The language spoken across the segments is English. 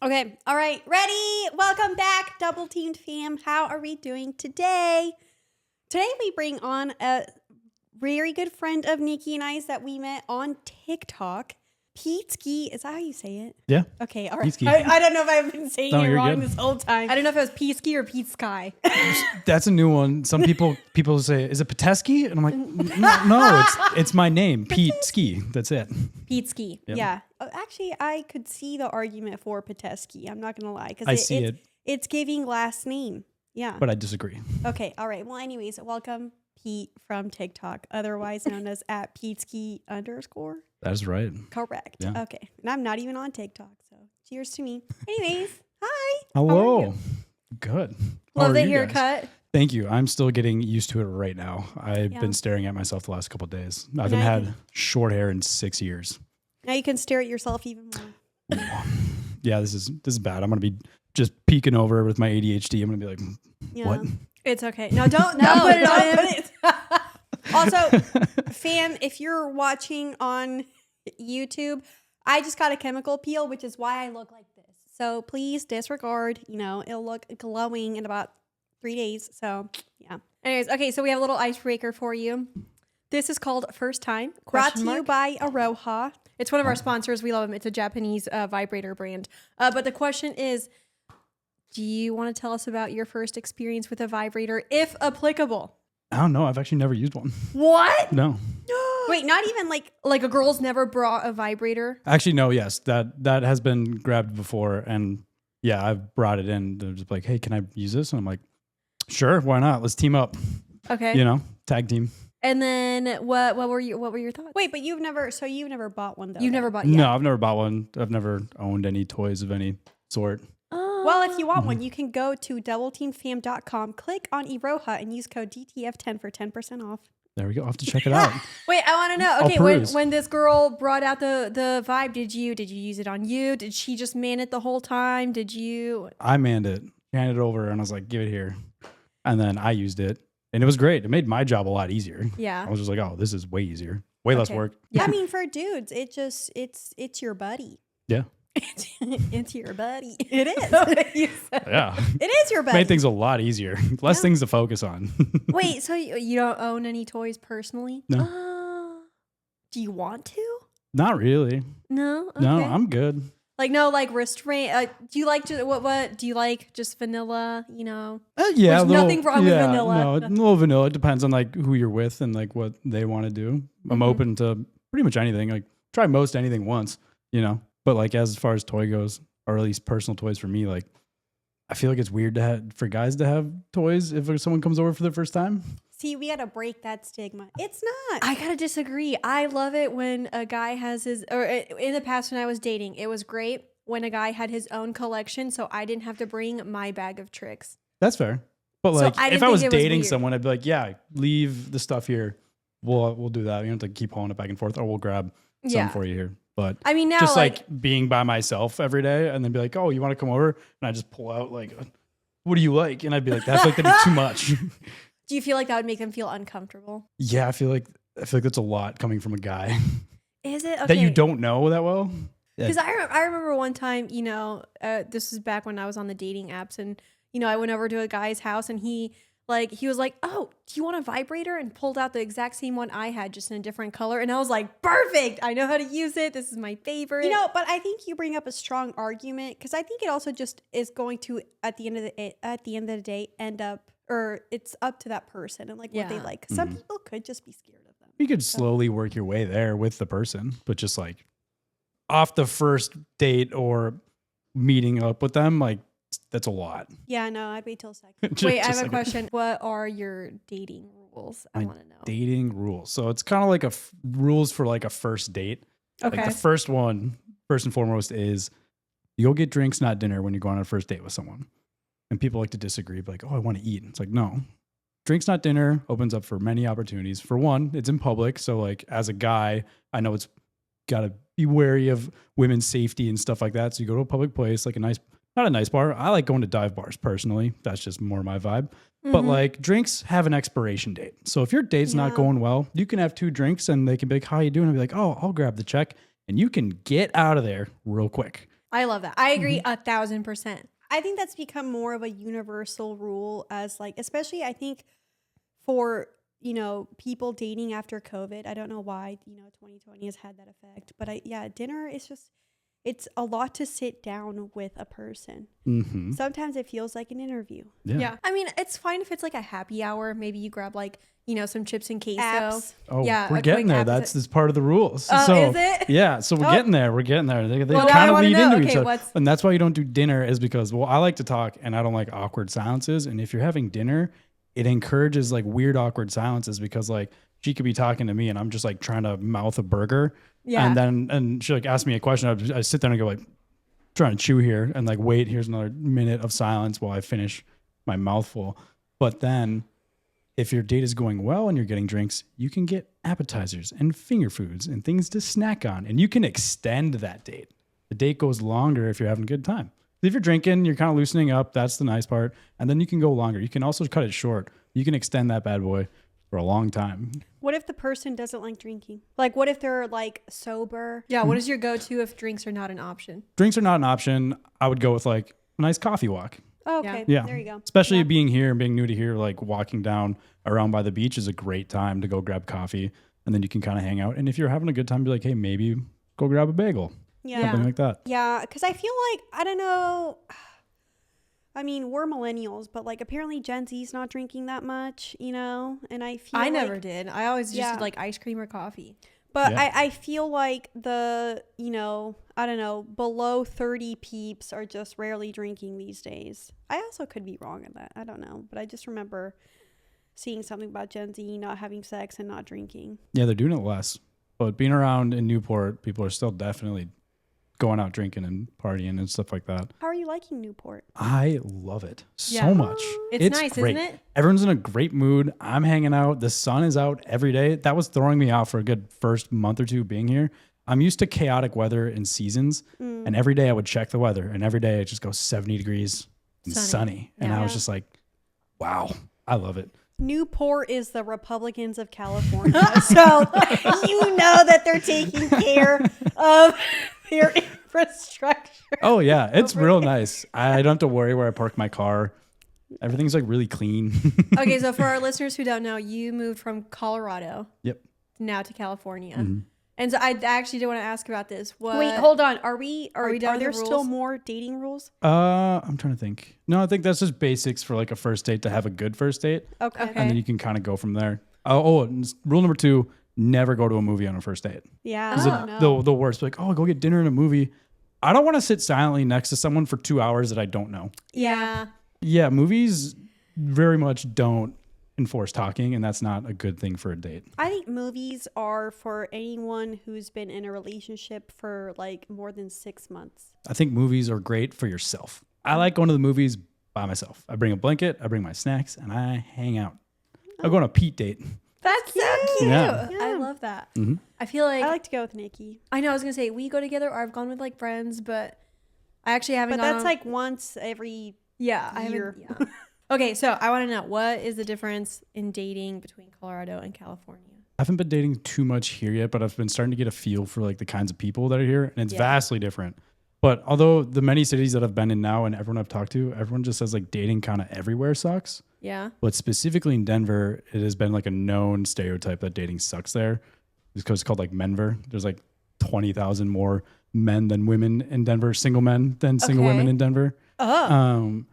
Okay. All right. Ready? Welcome back, Double Teamed fam. How are we doing today? Today we bring on a very good friend of Nikki and I's that we met on TikTok. Peteski. Is that how you say it? Yeah. Okay. All right. Peteski. I don't know if I've been saying it you're wrong good. this whole time. I don't know if it was Peteski or Pete Sky. That's a new one. Some people say, is it Peteski? And I'm like, no, it's my name, Pete Ski. That's it. Peteski. Yep. Yeah. Actually, I could see the argument for Peteski. I'm not going to lie. I see it. It's giving last name. Yeah. But I disagree. Okay. All right. Well, anyways, welcome Pete from TikTok, otherwise known as @Peteski_. That's right. Correct. Yeah. Okay. And I'm not even on TikTok, so cheers to me. Anyways, hi. Hello. How are you? Good. How Love are the you haircut. guys? Thank you. I'm still getting used to it right now. I've Yeah. been staring at myself the last couple of days. I Now haven't you had can- short hair in 6 years. Now you can stare at yourself even more. Yeah, this is bad. I'm gonna be just peeking over with my ADHD. I'm gonna be like, Yeah. what? It's okay. No, don't put it on him. Also, fam, if you're watching on YouTube, I just got a chemical peel, which is why I look like this. So please disregard. It'll look glowing in about 3 days. So yeah. Anyways, okay. So we have a little icebreaker for you. This is called First Time. Brought to you by Aroha. It's one of our sponsors. We love them. It's a Japanese vibrator brand. But the question is, do you want to tell us about your first experience with a vibrator, if applicable? I don't know. I've actually never used one. What? No. Wait, not even like a girl's never brought a vibrator? Actually, no. Yes, that has been grabbed before, and yeah, I've brought it in. They're just like, "Hey, can I use this?" And I'm like, "Sure, why not? Let's team up." Okay. Tag team. And then what were your thoughts? Wait, but you've never bought one though. You've never bought. No, I've never bought one. I've never owned any toys of any sort. Well, if you want one, you can go to doubleteamfam.com, click on Aroha, and use code DTF10 for 10% off. There we go. I'll have to check it out. Wait, I want to know. I'll Okay, peruse. when this girl brought out the vibe, did you use it on you? Did she just man it the whole time? Did you? I manned it, handed it over, and I was like, "Give it here," and then I used it, and it was great. It made my job a lot easier. Yeah. I was just like, "Oh, this is way easier, way less work." Yeah. I mean, for dudes, it's your buddy. Yeah. It's your buddy. It is. Yeah. It is your buddy. Made things a lot easier. Less things to focus on. Wait, so you don't own any toys personally? No. Do you want to? Not really. No. Okay. No, I'm good. Like restraint. Do you like what? Do you like just vanilla? Yeah, There's nothing wrong with vanilla. No, a little vanilla. It depends on like who you're with and like what they want to do. I'm open to pretty much anything. Like try most anything once, But like as far as toy goes, or at least personal toys for me, like I feel like it's weird for guys to have toys if someone comes over for the first time. See, we gotta break that stigma. It's not. I gotta disagree. I love it when a guy has or in the past when I was dating, it was great when a guy had his own collection, so I didn't have to bring my bag of tricks. That's fair. But So like I didn't if I think was it was dating weird. someone, I'd be like, yeah, leave the stuff here. We'll do that. You don't have to keep hauling it back and forth, or we'll grab some for you here. But I mean, now just like being by myself every day and then be like, oh, you want to come over? And I just pull out like, what do you like? And I'd be like, that's like that'd be too much. do you feel like that would make them feel uncomfortable? Yeah, I feel like that's a lot coming from a guy Is it okay? that you don't know that well. Because I remember one time, this was back when I was on the dating apps, and I went over to a guy's house, and he was like, "Oh, do you want a vibrator?" and pulled out the exact same one I had, just in a different color, and I was like, "Perfect! I know how to use it. This is my favorite." But I think you bring up a strong argument, because I think it also just is going to at the end of the day end up, or it's up to that person and like what they like. Some people could just be scared of them. You could slowly work your way there with the person, but just like off the first date or meeting up with them, like that's a lot. Yeah, no, I'd wait till a second. Just- Wait, I just have a like question. What are your dating rules? I want to know. Dating rules. So it's kind of like rules for like a first date. Okay. Like the first one, first and foremost, is you go get drinks, not dinner, when you go on a first date with someone. And people like to disagree, be like, oh, I want to eat. It's like, no. Drinks, not dinner opens up for many opportunities. For one, it's in public. So like as a guy, I know it's got to be wary of women's safety and stuff like that. So you go to a public place, like not a nice bar. I like going to dive bars personally. That's just more my vibe. But like drinks have an expiration date. So if your date's not going well, you can have 2 drinks and they can be like, how you doing? And be like, oh, I'll grab the check. And you can get out of there real quick. I love that. I agree 1,000%. I think that's become more of a universal rule as like, especially I think for, people dating after COVID. I don't know why, 2020 has had that effect, but dinner is just, it's a lot to sit down with a person. Mm-hmm. Sometimes it feels like an interview. Yeah. I mean, it's fine if it's like a happy hour. Maybe you grab like, some chips and queso. Apps. Oh, Yeah, we're a getting quick there. appetite. That's part of the rules. Oh, So, is it? Yeah. So we're getting there. We're getting there. They Well, kind I of wanna lead know. into each Okay, other. And that's why you don't do dinner is because, I like to talk and I don't like awkward silences. And if you're having dinner, it encourages like weird, awkward silences because like she could be talking to me and I'm just like trying to mouth a burger. Yeah. And she like asked me a question. I sit there and go like, trying to chew here and like, wait, here's another minute of silence while I finish my mouthful. But then if your date is going well and you're getting drinks, you can get appetizers and finger foods and things to snack on. And you can extend that date. The date goes longer if you're having a good time. If you're drinking, you're kind of loosening up. That's the nice part. And then you can go longer. You can also cut it short. You can extend that bad boy for a long time. What if the person doesn't like drinking? Like, what if they're like sober? Yeah. What is your go-to if drinks are not an option? Drinks are not an option. I would go with like a nice coffee walk. Oh, okay. Yeah. There you go. Especially being here and being new to here, like walking down around by the beach is a great time to go grab coffee and then you can kind of hang out. And if you're having a good time, be like, hey, maybe go grab a bagel. Yeah. Something like that. Yeah. Because I feel like, I don't know. I mean, we're millennials, but like apparently Gen Z's not drinking that much, and I feel I like, never did. I always just Yeah. did like ice cream or coffee. But Yeah. I feel like the, I don't know, below 30 peeps are just rarely drinking these days. I also could be wrong on that. I don't know. But I just remember seeing something about Gen Z not having sex and not drinking. Yeah, they're doing it less. But being around in Newport, people are still definitely going out drinking and partying and stuff like that. How are you liking Newport? I love it so Yeah. much. It's nice, great. isn't it? Everyone's in a great mood. I'm hanging out. The sun is out every day. That was throwing me off for a good first month or two being here. I'm used to chaotic weather in seasons. And every day I would check the weather. And every day it just goes 70 degrees and sunny. And I was just like, wow, I love it. Newport is the Republicans of California. So you know that they're taking care of their infrastructure. Oh, yeah. It's real nice. I don't have to worry where I park my car. Everything's like really clean. Okay, so for our listeners who don't know, you moved from Colorado Yep. now to California. Mm-hmm. And so I actually do want to ask about this. What, Wait, hold on. Are we Are we done are with there the still rules? more dating rules? I'm trying to think. No, I think that's just basics for like a first date to have a good first date. Okay. And then you can kind of go from there. And rule number 2, never go to a movie on a first date. Yeah. Is Oh, no. the worst. Like, go get dinner and a movie. I don't want to sit silently next to someone for 2 hours that I don't know. Yeah. Yeah, movies very much don't enforce talking, and that's not a good thing for a date. I think movies are for anyone who's been in a relationship for like more than 6 months. I think movies are great for yourself. I like going to the movies by myself. I bring a blanket, I bring my snacks, and I hang out. I go on a Pete date. That's so cute. Yeah. I love that. Mhm. I feel like I like to go with Nikki. I know I was going to say we go together or I've gone with like friends, but I actually haven't But gone that's on- like once every yeah, I year. haven't. Yeah. Okay, so I want to know what is the difference in dating between Colorado and California? I haven't been dating too much here yet, but I've been starting to get a feel for like the kinds of people that are here, and it's vastly different. But although the many cities that I've been in now and everyone I've talked to, everyone just says like dating kind of everywhere sucks. Yeah. But specifically in Denver, it has been like a known stereotype that dating sucks there. It's called like Menver. There's like 20,000 more men than women in Denver, single men than single Okay. women in Denver.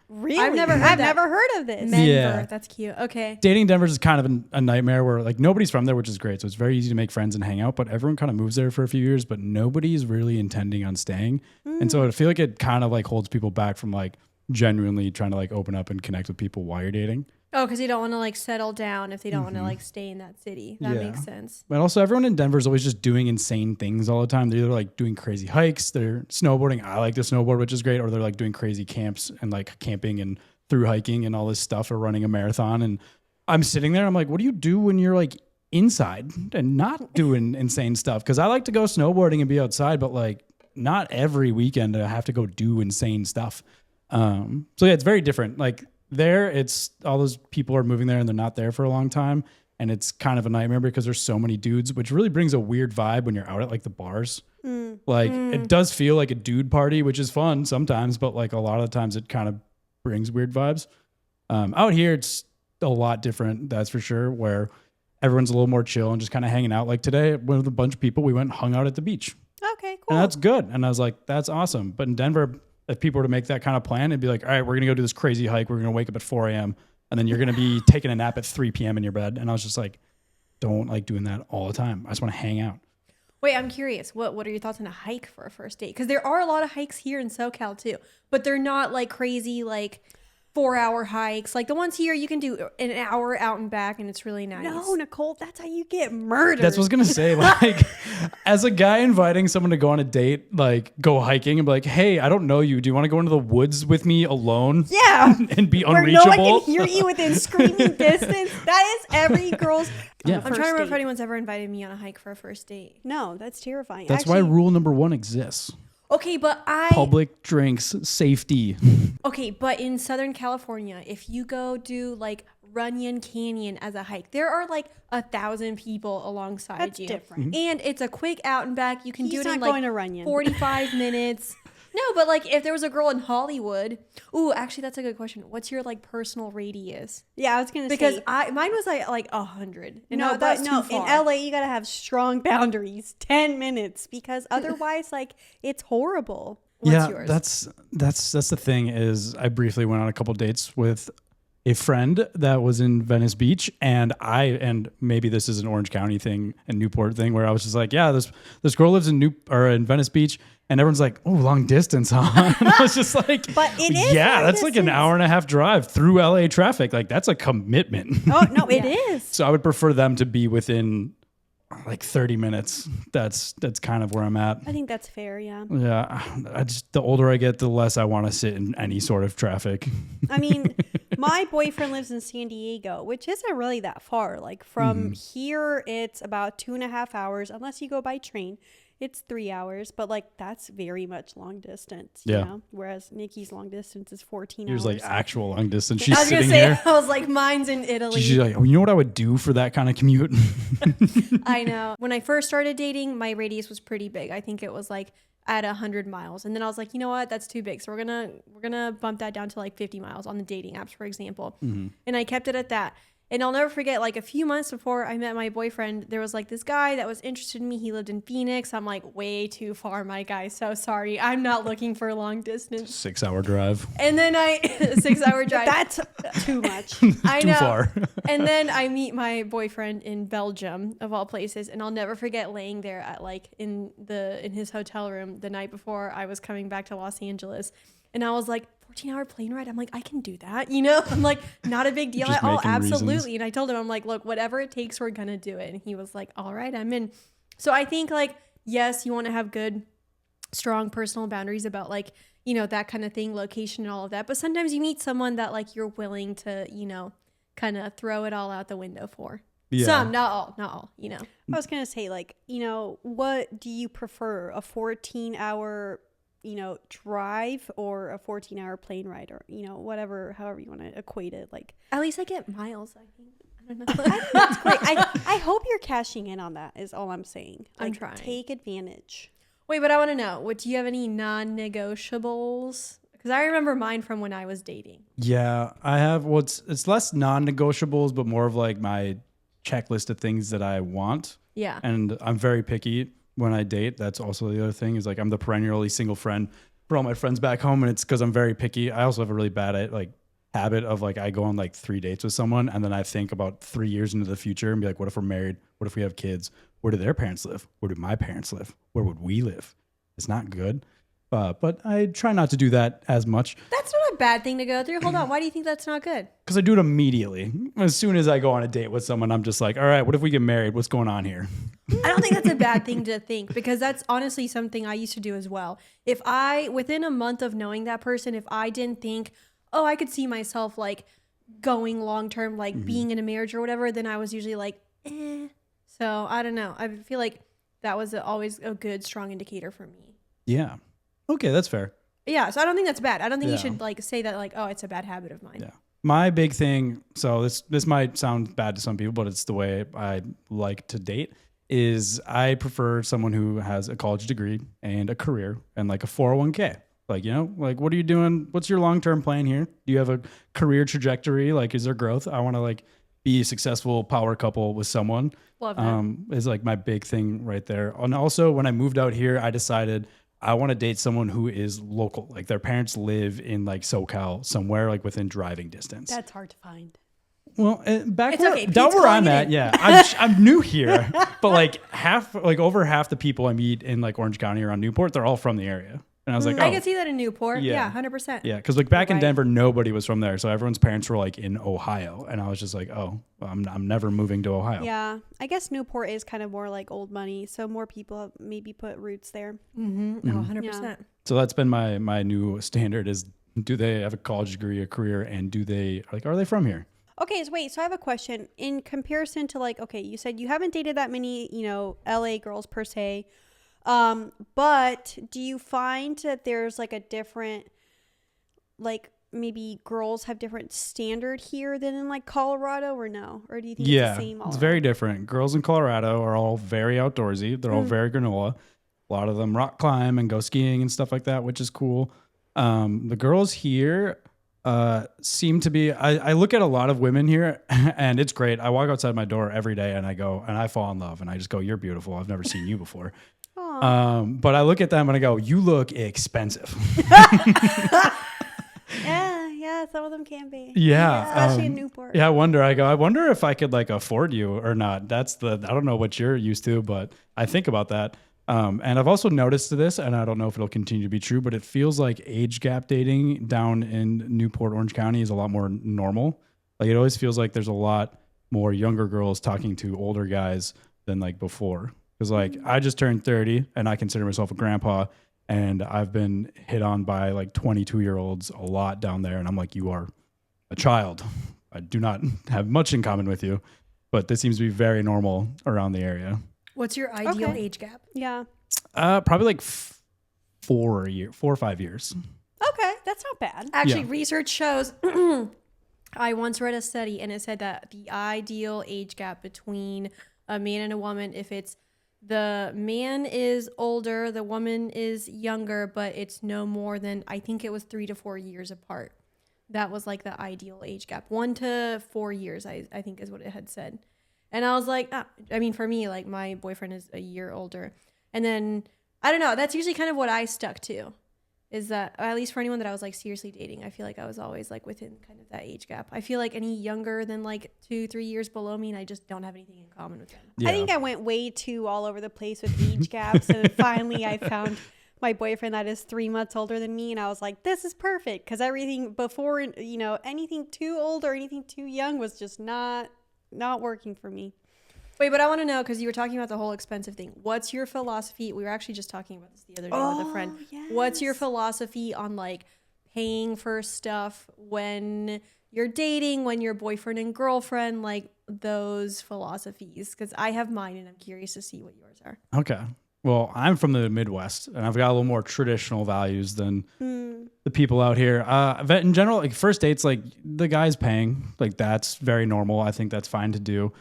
really. I've never heard I've that. never heard of this. Menver. Yeah. That's cute. Okay. Dating Denver is kind of a nightmare where like nobody's from there, which is great. So it's very easy to make friends and hang out, but everyone kind of moves there for a few years, but nobody's really intending on staying. And so I feel like it kind of like holds people back from like genuinely trying to like open up and connect with people while you're dating. Oh, because they don't want to like settle down if they don't want to like stay in that city. That Yeah. makes sense. But also everyone in Denver is always just doing insane things all the time. They're either like doing crazy hikes, they're snowboarding. I like to snowboard, which is great. Or they're like doing crazy camps and like camping and through hiking and all this stuff or running a marathon. And I'm sitting there, I'm like, what do you do when you're like inside and not doing insane stuff? Because I like to go snowboarding and be outside, but like not every weekend I have to go do insane stuff. So yeah, it's very different. Like there, it's all those people are moving there and they're not there for a long time. And it's kind of a nightmare because there's so many dudes, which really brings a weird vibe when you're out at like the bars. Like it does feel like a dude party, which is fun sometimes, but like a lot of the times it kind of brings weird vibes. Out here, it's a lot different, that's for sure, where everyone's a little more chill and just kind of hanging out. Like today, with a bunch of people, we went and hung out at the beach. Okay, cool. And that's good. And I was like, that's awesome. But in Denver, if people were to make that kind of plan, it'd be like, all right, we're going to go do this crazy hike. We're going to wake up at 4 a.m. And then you're going to be taking a nap at 3 p.m. in your bed. And I was just like, don't like doing that all the time. I just want to hang out. Wait, I'm curious. What are your thoughts on a hike for a first date? Because there are a lot of hikes here in SoCal too, but they're not like crazy, like 4-hour hikes. Like the ones here, you can do an hour out and back, and it's really nice. No, Nicole, that's how you get murdered. That's what I was going to say. Like, as a guy inviting someone to go on a date, like go hiking and be like, hey, I don't know you. Do you want to go into the woods with me alone? Yeah. And be Where unreachable? no one can hear you within screaming distance. That is every girl's Yeah. I'm trying to remember if anyone's ever invited me on a hike for a first date. No, that's terrifying. That's why rule number 1 exists. Okay, but Public drinks, safety. Okay, but in Southern California, if you go do like Runyon Canyon as a hike, there are like 1,000 people alongside That's you. different. And it's a quick out and back. You can do He's it in not going like to Runyon. 45 minutes. No, but like if there was a girl in Hollywood, ooh, actually that's a good question. What's your like personal radius? Yeah, I was gonna Because say mine was like 100. And no, that's no. too In far. LA, you gotta have strong boundaries. 10 minutes, because otherwise, like, it's horrible. What's yours? That's the thing is I briefly went on a couple dates with a friend that was in Venice Beach, and maybe this is an Orange County thing and Newport thing, where I was just like, yeah, this girl lives in Venice Beach, and everyone's like, oh, long distance, huh? And I was just like, But it is yeah, long that's like an distance. hour and a half drive through LA traffic. Like that's a commitment. Oh no, it is. So I would prefer them to be within like 30 minutes. That's kind of where I'm at. I think that's fair. Yeah. Yeah, the older I get, the less I want to sit in any sort of traffic. I mean, my boyfriend lives in San Diego, which isn't really that far. Like from here, it's about 2.5 hours, unless you go by train. It's 3 hours, but like that's very much long distance. You Yeah. know? Whereas Nikki's long distance is 14 Here's hours. like actual long distance. She's I was gonna sitting say, here. I was like, mine's in Italy. She's like, oh, you know what I would do for that kind of commute? I know. When I first started dating, my radius was pretty big. I think it was like at 100 miles. And then I was like, you know what? That's too big. So we're gonna bump that down to like 50 miles on the dating apps, for example. And I kept it at that. And I'll never forget, like a few months before I met my boyfriend, there was like this guy that was interested in me. He lived in Phoenix. I'm like, way too far, my guy. So sorry. I'm not looking for a long distance. 6-hour drive. And then 6-hour drive. That's too much. I Too know. far. And then I meet my boyfriend in Belgium, of all places, and I'll never forget laying there at like in his hotel room the night before I was coming back to Los Angeles, and I was like, 14-hour plane ride. I'm like, I can do that, you know. I'm like, not a big deal Just at all. making Absolutely. reasons. And I told him, I'm like, look, whatever it takes, we're gonna do it. And he was like, all right, I'm in. So I think like, yes, you want to have good, strong personal boundaries about like, you know, that kind of thing, location and all of that. But sometimes you meet someone that like you're willing to, you know, kind of throw it all out the window for. Yeah. Some, not all, you know. I was going to say, like, you know, what do you prefer? A 14-hour, you know, drive or a 14-hour plane ride, or, you know, whatever, however you want to equate it. Like, At least I get miles, I think. I don't know. I think that's great. I hope you're cashing in on that, is all I'm saying. I'm Like, trying. take advantage. Wait, but I want to know, do you have any non-negotiables? Because I remember mine from when I was dating. Yeah, I have. Well, it's less non-negotiables, but more of like my checklist of things that I want. Yeah. And I'm very picky when I date. That's also the other thing, is like I'm the perennially single friend for all my friends back home, and it's because I'm very picky. I also have a really bad like habit of like I go on like 3 dates with someone, and then I think about 3 years into the future and be like, what if we're married? What if we have kids? Where do their parents live? Where do my parents live? Where would we live? It's not good. But I try not to do that as much That's not a bad thing to go through. Hold on. Why do you think that's not good? because I do it immediately. As soon as I go on a date with someone, I'm just like, all right, what if we get married? What's going on here? I don't think that's a bad thing to think, because that's honestly something I used to do as well. If I, within a month of knowing that person, if I didn't think, oh, I could see myself like going long term, like being in a marriage or whatever, then I was usually like, eh. So I don't know. I feel like that was always a good, strong indicator for me. Yeah. Okay, that's fair. Yeah. So I don't think that's bad. I don't think you Yeah. should like say that like, oh, it's a bad habit of mine. Yeah. My big thing, so this might sound bad to some people, but it's the way I like to date, is I prefer someone who has a college degree and a career and like a 401k. Like, you know, like what are you doing? What's your long-term plan here? Do you have a career trajectory? Like, is there growth? I want to like be a successful power couple with someone. Love that. Is like my big thing right there. And also when I moved out here, I decided I want to date someone who is local. Like their parents live in like SoCal somewhere like within driving distance. That's hard to find. Well, back It's where, okay. down Pete's where I'm calling it at, in. yeah, I'm new here, but like over half the people I meet in like Orange County or on Newport, they're all from the area. And I was like, I oh, can see that in Newport. Yeah. Yeah, 100%. yeah, because like back in Right. Denver, nobody was from there, so everyone's parents were like in Ohio, and I was just like, oh, well, I'm never moving to Ohio. Yeah, I guess Newport is kind of more like old money, so more people have maybe put roots there. Mm-hmm. Oh, 100%. So that's been my new standard: is do they have a college degree, a career, and are they from here? Okay, so wait, so I have a question. In comparison to like, okay, you said you haven't dated that many, you know, LA girls per se. But do you find that there's like a different, like maybe girls have different standard here than in like Colorado or no? Or do you think it's the same all it's around? very different. Girls in Colorado are all very outdoorsy. They're all very granola. A lot of them rock climb and go skiing and stuff like that, which is cool. The girls here seem to be, I look at a lot of women here and it's great. I walk outside my door every day and I fall in love and I just go, you're beautiful. I've never seen you before. But I look at them and I go, you look expensive. Yeah, some of them can be. Yeah. Especially in Newport. Yeah, I wonder if I could like afford you or not. I don't know what you're used to, but I think about that. And I've also noticed this, and I don't know if it'll continue to be true, but it feels like age gap dating down in Newport, Orange County is a lot more normal. Like it always feels like there's a lot more younger girls talking to older guys than like before. Because like I just turned 30 and I consider myself a grandpa, and I've been hit on by like 22-year-olds a lot down there. And I'm like, you are a child. I do not have much in common with you, but this seems to be very normal around the area. What's your ideal Okay. age gap? Yeah. Probably like 4 or 5 years. Okay, that's not bad. Actually, Yeah. research shows. I once read a study and it said that the ideal age gap between a man and a woman, if it's the man is older, the woman is younger, but it's no more than, I think it was 3 to 4 years apart. That was like the ideal age gap. 1 to 4 years, I think is what it had said. And I was like, I mean, for me, like my boyfriend is a year older. And then, I don't know, that's usually kind of what I stuck to. Is that, at least for anyone that I was like seriously dating, I feel like I was always like within kind of that age gap. I feel like any younger than like 2-3 years below me, and I just don't have anything in common with them. Yeah. I think I went way too all over the place with age gaps, and finally I found my boyfriend that is 3 months older than me, and I was like, this is perfect, because everything before, you know, anything too old or anything too young was just not working for me. Wait, but I want to know, because you were talking about the whole expensive thing. What's your philosophy? We were actually just talking about this the other day with a friend. What's your yes. philosophy on like paying for stuff when you're dating, when you're boyfriend and girlfriend, like those philosophies? Because I have mine and I'm curious to see what yours are. Okay. Well, I'm from the Midwest and I've got a little more traditional values than the people out here. In general, like first dates, like the guy's paying, like that's very normal. I think that's fine to do.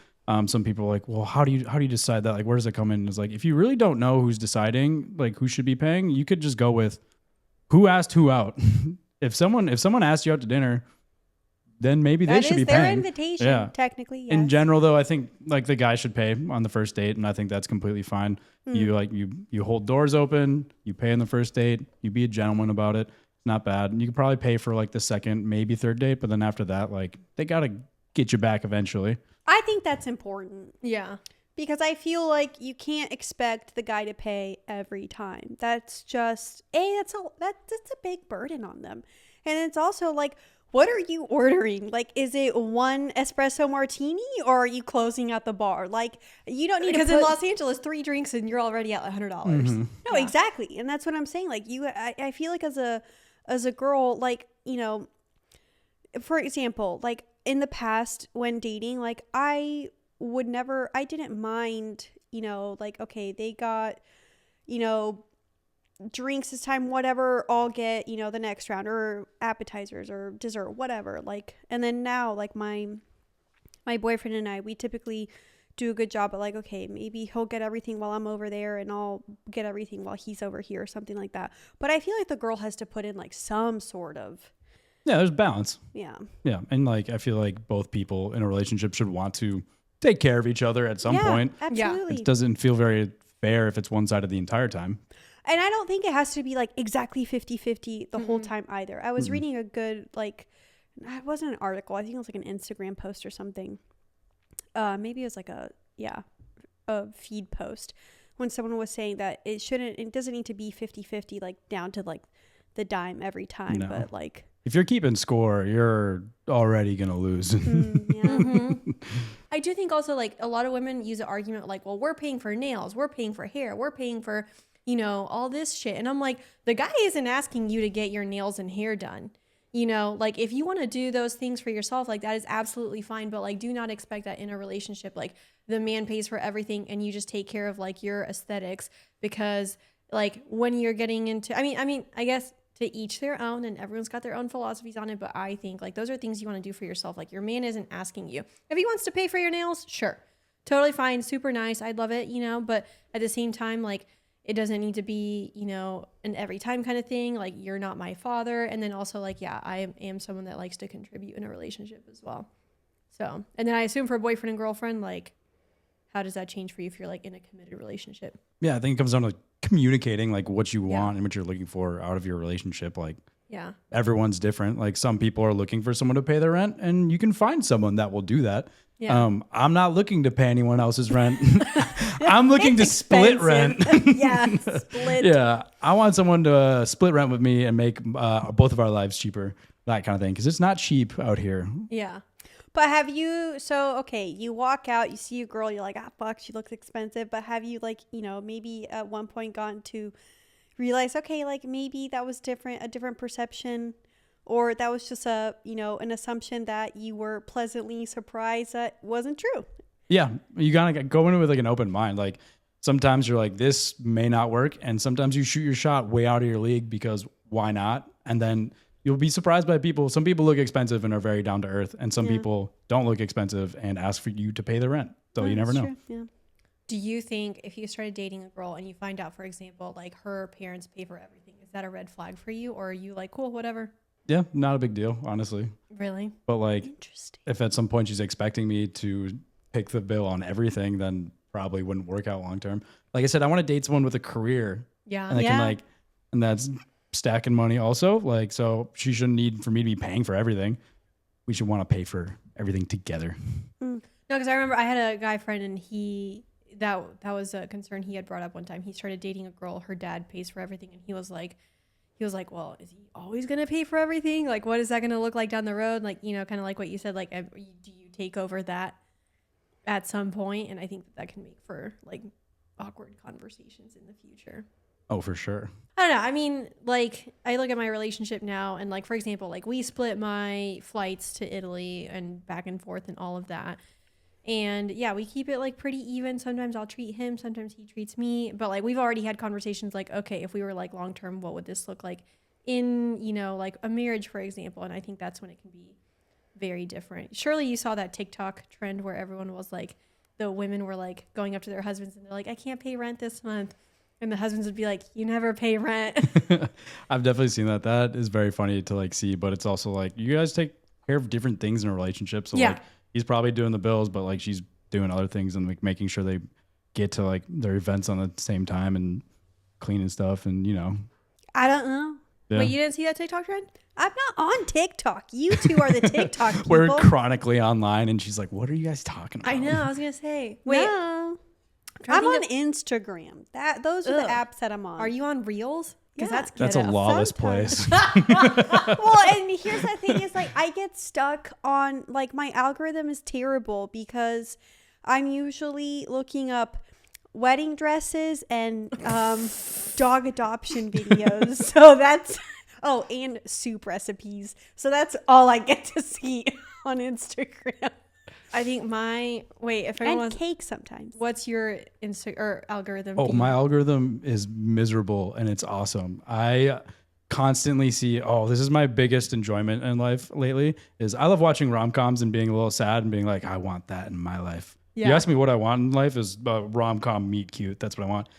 Some people are like, well, how do you decide that? Like, where does it come in? It's like, if you really don't know who's deciding, like who should be paying, you could just go with who asked who out. If someone asked you out to dinner, then maybe they should be their paying. invitation, Yeah. technically. Yes. In general, though, I think like the guy should pay on the first date, and I think that's completely fine. You hold doors open, you pay on the first date, you be a gentleman about it. It's not bad. And you could probably pay for like the second, maybe third date, but then after that, like they gotta get you back eventually. I think that's important. Yeah. Because I feel like you can't expect the guy to pay every time. That's just that's a big burden on them. And it's also like, what are you ordering? Like, is it one espresso martini or are you closing out the bar? Like, you don't need Because to in Los Angeles, 3 drinks and you're already at $100. Mm-hmm. No, exactly. And that's what I'm saying. Like I feel like as a girl, like, you know, for example, like in the past when dating, like I didn't mind, you know, like, okay, they got, you know, drinks this time, whatever, I'll get, you know, the next round or appetizers or dessert, whatever. Like, and then now like my boyfriend and I, we typically do a good job at like, okay, maybe he'll get everything while I'm over there and I'll get everything while he's over here or something like that. But I feel like the girl has to put in like some sort of. Yeah, there's balance. Yeah. Yeah. And like, I feel like both people in a relationship should want to take care of each other at some point. Absolutely. It doesn't feel very fair if it's one sided the entire time. And I don't think it has to be like exactly 50-50 the whole time either. I was reading a good, like, it wasn't an article. I think it was like an Instagram post or something. Maybe it was like a feed post when someone was saying that it doesn't need to be 50-50, like down to like the dime every time. No. But like, if you're keeping score, you're already going to lose. I do think also like a lot of women use an argument like, well, we're paying for nails, we're paying for hair, we're paying for, you know, all this shit. And I'm like, the guy isn't asking you to get your nails and hair done. You know, like if you want to do those things for yourself, like that is absolutely fine. But like, do not expect that in a relationship, like the man pays for everything and you just take care of like your aesthetics, because like when you're getting into, I mean, I guess to each their own and everyone's got their own philosophies on it. But I think like those are things you want to do for yourself. Like your man isn't asking you. If he wants to pay for your nails, sure. Totally fine. Super nice. I'd love it, you know, but at the same time, like, it doesn't need to be, you know, an every time kind of thing. Like, you're not my father. And then also, like, yeah, I am someone that likes to contribute in a relationship as well. So, and then I assume for a boyfriend and girlfriend, like, how does that change for you if you're, like, in a committed relationship? Yeah, I think it comes down to like, communicating, like, what you want and what you're looking for out of your relationship. Like, everyone's different. Like, some people are looking for someone to pay their rent, and you can find someone that will do that. Yeah. I'm not looking to pay anyone else's rent. I'm looking to split rent. Split. Yeah, I want someone to split rent with me and make both of our lives cheaper, that kind of thing, because it's not cheap out here. Yeah. But have you, you walk out, you see a girl, you're like, fuck, she looks expensive. But have you, like, you know, maybe at one point gotten to realize, okay, like maybe that was a different perception, or that was just an assumption that you were pleasantly surprised that wasn't true? Yeah, you gotta go in with like an open mind. Like sometimes you're like, this may not work, and sometimes you shoot your shot way out of your league because why not? And then you'll be surprised by people. Some people look expensive and are very down to earth, and some people don't look expensive and ask for you to pay the rent. So you never know. True. Yeah. Do you think if you started dating a girl and you find out, for example, like her parents pay for everything, is that a red flag for you, or are you like, cool, whatever? Yeah, not a big deal, honestly. Really? But like, if at some point she's expecting me to pick the bill on everything, then probably wouldn't work out long term. Like I said, I want to date someone with a career. Yeah. And and that's stacking money also. Like, so she shouldn't need for me to be paying for everything. We should want to pay for everything together. No, because I remember I had a guy friend, and that was a concern he had brought up one time. He started dating a girl, her dad pays for everything, and he was like, well, is he always going to pay for everything? Like, what is that going to look like down the road? Like, you know, kind of like what you said, like, do you take over that at some point? And I think that can make for like awkward conversations in the future. Oh, for sure. I don't know. I mean, like, I look at my relationship now, and like, for example, like we split my flights to Italy and back and forth and all of that. And yeah, we keep it like pretty even. Sometimes I'll treat him, sometimes he treats me. But like, we've already had conversations like, okay, if we were like long term, what would this look like in, you know, like a marriage, for example? And I think that's when it can be very different. Surely you saw that TikTok trend where everyone was like, the women were like going up to their husbands and they're like, I can't pay rent this month. And the husbands would be like, you never pay rent. I've definitely seen that. That is very funny to like see, but it's also like, you guys take care of different things in a relationship. So like, he's probably doing the bills, but like she's doing other things and like making sure they get to like their events on the same time and cleaning stuff, and you know. I don't know. Yeah. Wait, you didn't see that TikTok trend? I'm not on TikTok. You two are the TikTok people. We're chronically online, and she's like, what are you guys talking about? I know. I was going to say. Wait. No. I'm on Instagram. Those are the apps that I'm on. Are you on Reels? Because that's a lawless place. Well, and here's the thing is like, I get stuck on like, my algorithm is terrible because I'm usually looking up wedding dresses and dog adoption videos. So that's and soup recipes. So that's all I get to see on Instagram. I think and cake sometimes. What's your algorithm? Oh, my algorithm is miserable and it's awesome. I constantly see, this is my biggest enjoyment in life lately, is I love watching rom-coms and being a little sad and being like, I want that in my life. You ask me what I want in life is rom-com meet cute. That's what I want.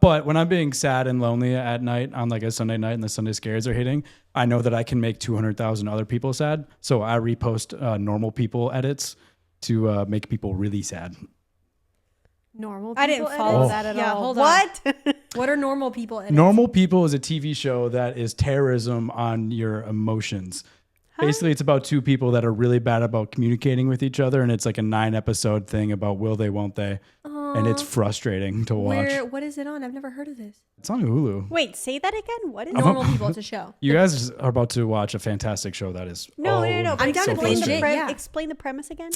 But when I'm being sad and lonely at night on like a Sunday night and the Sunday scares are hitting, I know that I can make 200,000 other people sad. So I repost normal people edits to make people really sad. Normal people I didn't follow that at all. Hold what? on. What are normal people edits? Normal People is a TV show that is terrorism on your emotions. Basically, it's about two people that are really bad about communicating with each other, and it's like a 9-episode thing about will they, won't they, and it's frustrating to watch. What is it on? I've never heard of this. It's on Hulu. Wait, say that again. What is Normal People? It's a show. You guys are about to watch a fantastic show that is No. I'm But down to explain, binge the it, yeah. explain the premise again.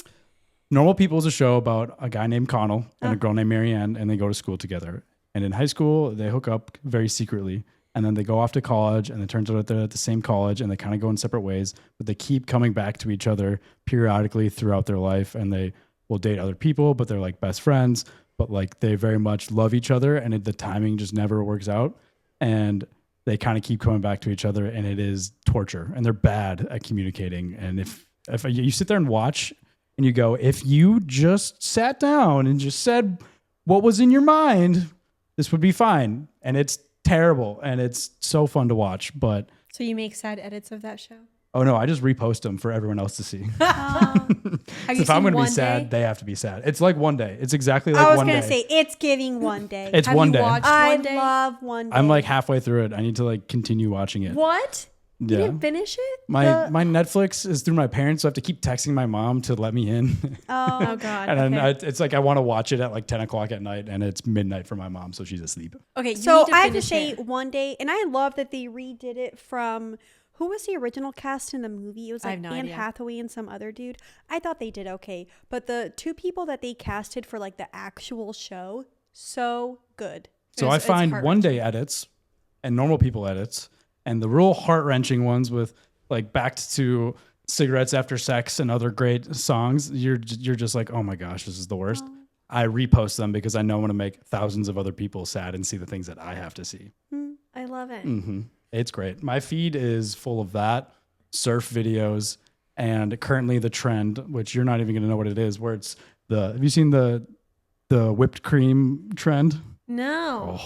Normal People is a show about a guy named Connell and a girl named Marianne, and they go to school together. And in high school, they hook up very secretly. And then they go off to college, and it turns out that they're at the same college, and they kind of go in separate ways. But they keep coming back to each other periodically throughout their life, and they will date other people, but they're like best friends. But like they very much love each other, and the timing just never works out. And they kind of keep coming back to each other, and it is torture. And they're bad at communicating. And if you sit there and watch, and you go, if you just sat down and just said what was in your mind, this would be fine. And it's terrible, and it's so fun to watch. But So you make sad edits of that show? oh no, I just repost them for everyone else to see. Have So you if I'm seen going to be One sad, Day? they have to be sad. It's like one day. It's exactly like I was one gonna day. say it's giving one day. It's Have one you day. watched I One Day? love one day. I'm like halfway through it. I need to like continue watching it. What? You Yeah. didn't finish it? My Netflix is through my parents, so I have to keep texting my mom to let me in. Oh God. And then okay. it's like I want to watch it at like 10 o'clock at night, and it's midnight for my mom, so she's asleep. Okay. You So need to I have to finish say it. one day, and I love that they redid it from who was the original cast in the movie? It was I like have no Anne idea. Hathaway and some other dude. I thought they did okay, but the two people that they casted for like the actual show, so good. So It's- I it's find heart one day edits and normal people edits, and the real heart wrenching ones with like Backed to Cigarettes After Sex and other great songs. You're just like, oh my gosh, this is the worst. I repost them because I know I want to make thousands of other people sad and see the things that I have to see. I love it. It's great. My feed is full of that, surf videos, and currently the trend, which you're not even going to know what it is, where it's have you seen the whipped cream trend? No.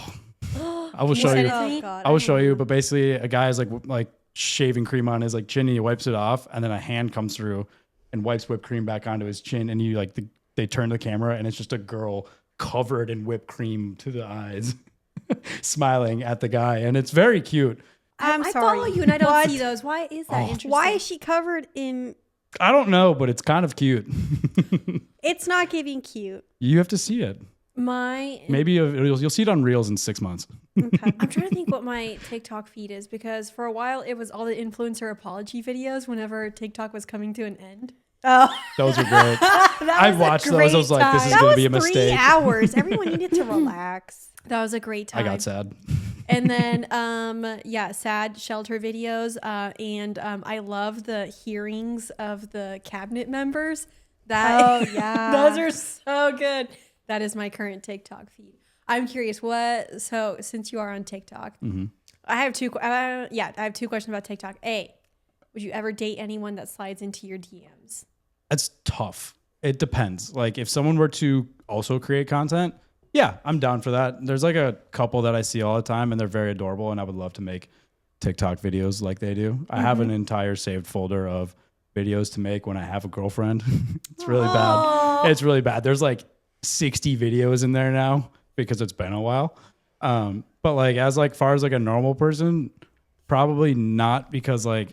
I will Can show send you. it to me? God, I will show you, but basically a guy is like shaving cream on his like chin, and he wipes it off, and then a hand comes through and wipes whipped cream back onto his chin, and you like they turn the camera, and it's just a girl covered in whipped cream to the eyes, smiling at the guy, and it's very cute. I'm I sorry. follow you and I don't What? see those. Why is that interesting? Why is she covered in? I don't know, but it's kind of cute. It's not giving cute. You have to see it. Maybe you'll see it on Reels in 6 months. Okay. I'm trying to think what my TikTok feed is because for a while it was all the influencer apology videos whenever TikTok was coming to an end. Oh, Those are great. I watched those. I was like, this is that going was to be a 3 mistake. hours. Everyone needed to relax. That was a great I time. got sad. And then, sad shelter videos. And I love the hearings of the cabinet members. Oh, yeah. Those are so good. That is my current TikTok feed. I'm curious so since you are on TikTok, I have two questions about TikTok. A, would you ever date anyone that slides into your DMs? That's tough. It depends. Like if someone were to also create content, yeah, I'm down for that. There's like a couple that I see all the time, and they're very adorable, and I would love to make TikTok videos like they do. I have an entire saved folder of videos to make when I have a girlfriend. It's really bad. It's really bad. There's like 60 videos in there now because it's been a while. But like as like far as like a normal person, probably not, because like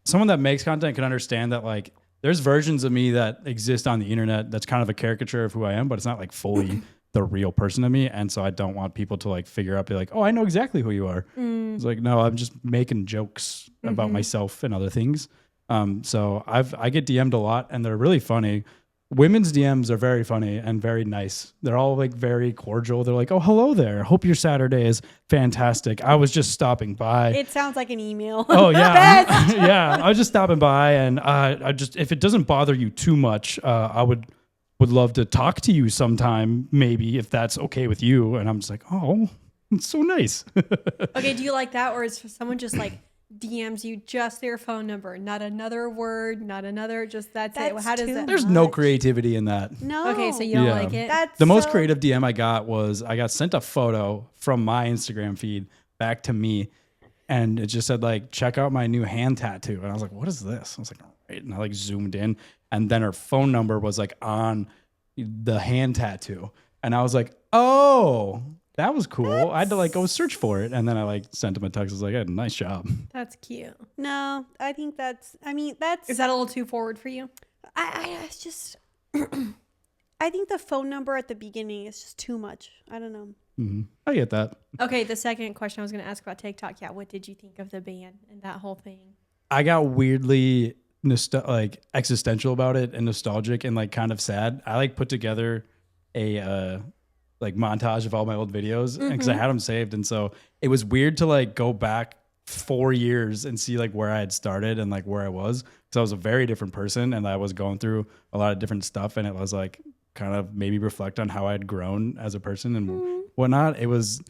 someone that makes content can understand that like there's versions of me that exist on the internet that's kind of a caricature of who I am, but it's not like fully the real person of me. And so I don't want people to like figure out, be like, oh, I know exactly who you are. It's like, no, I'm just making jokes about myself and other things. So I get DM'd a lot, and they're really funny. Women's DMs are very funny and very nice. They're all like very cordial. They're like, oh, hello there. Hope your Saturday is fantastic. I was just stopping by. It sounds like an email. Oh yeah. Yeah. I was just stopping by, and if it doesn't bother you too much, I would love to talk to you sometime, maybe, if that's okay with you. And I'm just like, oh, it's so nice. Okay, do you like that, or is someone just like DMs you just their phone number, not another word, not another, just that's it. That's How does too that? There's no creativity in that. No. Okay, so you don't Yeah. like it. That's The most so- creative DM I got was I got sent a photo from my Instagram feed back to me, and it just said like, check out my new hand tattoo. And I was like, what is this? I was like, all right. And I like zoomed in, and then her phone number was like on the hand tattoo. And I was like, oh, that was cool. I had to like go search for it. And then I like sent him a text. I was like, hey, nice job. That's cute. No, I think that's. Is that a little too forward for you? It's just. I think the phone number at the beginning is just too much. I don't know. Mm-hmm. I get that. Okay, the second question I was going to ask about TikTok. Yeah, what did you think of the ban and that whole thing? I got weirdly like existential about it and nostalgic and like kind of sad. I like put together a like montage of all my old videos because I had them saved, and so it was weird to like go back 4 years and see like where I had started and like where I was, because I was a very different person and I was going through a lot of different stuff, and it was like kind of maybe reflect on how I had grown as a person and whatnot. It was,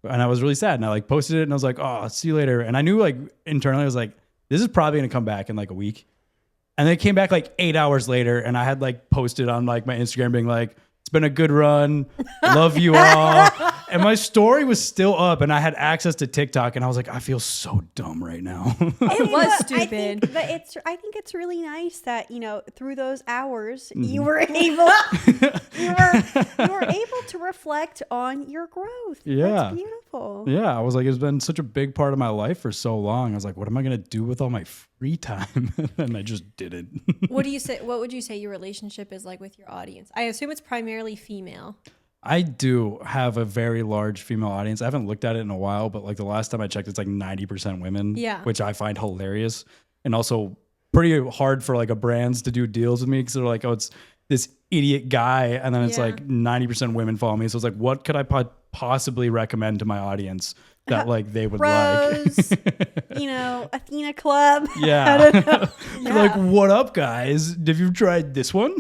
and I was really sad, and I like posted it and I was like, oh, see you later. And I knew like internally I was like, this is probably gonna come back in like a week. And then it came back like 8 hours later, and I had like posted on like my Instagram being like, it's been a good run. Love you all. And my story was still up, and I had access to TikTok, and I was like, I feel so dumb right now. It was I stupid. think, but I think it's really nice that, you know, through those hours Mm-hmm. you were able you were able to reflect on your growth. Yeah. That's beautiful. Yeah, I was like, it's been such a big part of my life for so long. I was like, what am I going to do with all my free time? And I just didn't. What would you say your relationship is like with your audience? I assume it's primarily female. I do have a very large female audience. I haven't looked at it in a while, but like the last time I checked, it's like 90% women, Yeah. which I find hilarious. And also pretty hard for like a brands to do deals with me, because they're like, oh, it's this idiot guy. And then it's Yeah. like 90% women follow me. So it's like, what could I possibly recommend to my audience that like they would Rose, like? you know, Athena Club. Yeah. Like, what up, guys? Have you tried this one?